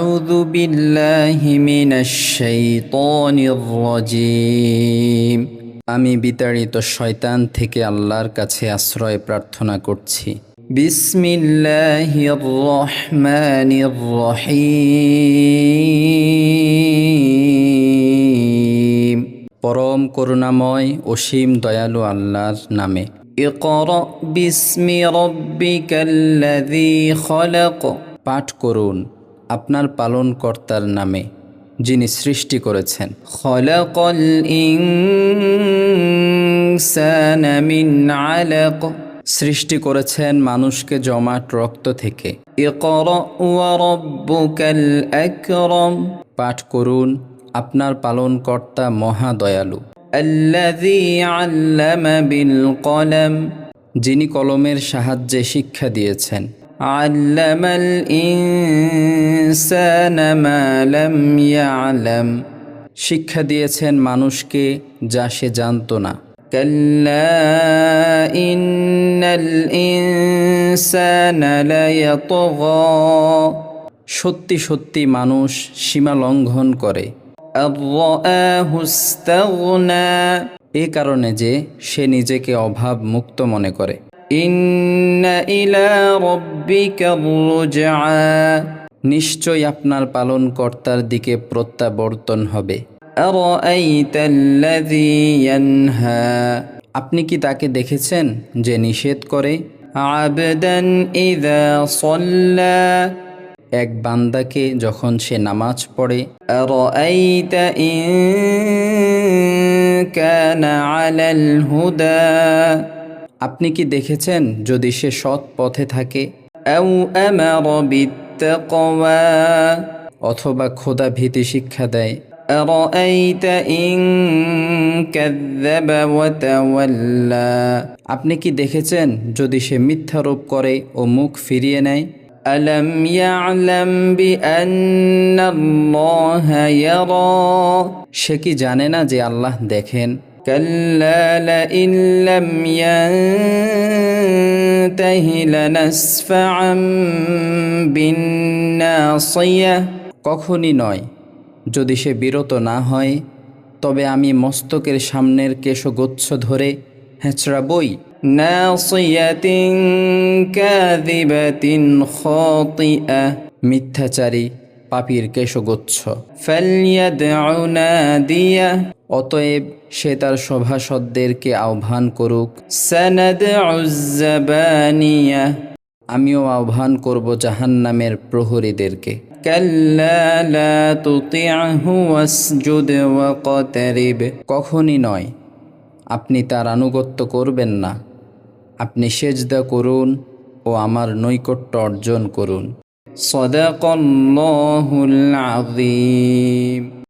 আউযু বিল্লাহি মিনাশ শাইতানির রাজীম। আমি বিতাড়িত শয়তান থেকে আল্লাহর কাছে আশ্রয় প্রার্থনা করছি। বিসমিল্লাহির রহমানির রহিম। পরম করুণাময় অসীম দয়ালু আল্লাহর নামে। ইকরা বিসমি রাব্বিকাল্লাযী খলাক। পাঠ করুন আপনার পালনকর্তার নামে, যিনি সৃষ্টি করেছেন। খলাকাল ইনসানা মিন আলাক। সৃষ্টি করেছেন মানুষকে জমাট রক্ত থেকে। ইকরা ওয়া রাব্বুকাল আকরাম। পাঠ করুন আপনার পালনকর্তা মহা দয়ালু। আল্লাযী আল্লামা বিল কলম। যিনি কলমের সাহায্যে শিক্ষা দিয়েছেন। আল্লামাল ইনসানা মা লাম ইয়ালাম। শিক্ষা দিয়েছেন মানুষকে যা সে জানত না। কাল্লা ইন্নাল ইনসানা লায়াতগা। সত্যি সত্যি মানুষ সীমা লঙ্ঘন করে। আর রাআহু ইসতাগনা। এ কারণে যে সে নিজেকে অভাব মুক্ত মনে করে। ইন্না ইলা রাব্বিকার রুজআ। নিশ্চয় আপনার পালনকর্তার দিকে প্রত্যাবর্তন হবে। আরাআইতাল্লাযী ইয়ানহা। আপনি কি তাকে দেখেছেন যে নিষেধ করে? আবদান ইযা সাল্লা। এক বান্দাকে যখন সে নামাজ পড়ে। আরাআইতা ইন কানা আলাল হুদা। আপনি কি দেখেছেন যদি সে সৎ পথে থাকে? আও আমারা বিত্তাকওয়া। অথবা খোদা ভীতি শিক্ষা দেয়। আরাআইতা ইন কাযযাবা ওয়া তাওয়াল্লা। আপনি কি দেখেছেন যদি সে মিথ্যারোপ করে ও মুখ ফিরিয়ে নেয়? আলাম ইয়ালাম বিআন্নাল্লাহা ইয়ারা। সে কি জানে না যে আল্লাহ দেখেন? কাল্লা লাইন লাম ইয়ানতাহি লানাসফাআম বিন্নাসিয়া। কখনই নয়, যদি সে বিরত না হয় তবে আমি মস্তকের সামনের কেশগুচ্ছ ধরে হেঁচড়াবই। নাসিয়াতিন কাযিবাতিন খাতিআ। মিথ্যাচারী পাপীর কেশগুচ্ছ। ফালইয়াদউ নাদিয়া। অতএব সে তার সভাসদদেরকে আহ্বান করুক। সানাদউজ জাবানিয়া। আমিও আহ্বান করব জাহান্নামের প্রহরীদেরকে। কাল্লা লা তুতি'হু ওয়াসজুদ ওয়াকতারিব। কখনই নয়, আপনি তার আনুগত্য করবেন না। আপনি সেজদা করুন ও আমার নৈকট্য অর্জন করুন। সাদাকাল্লাহুল আযীম।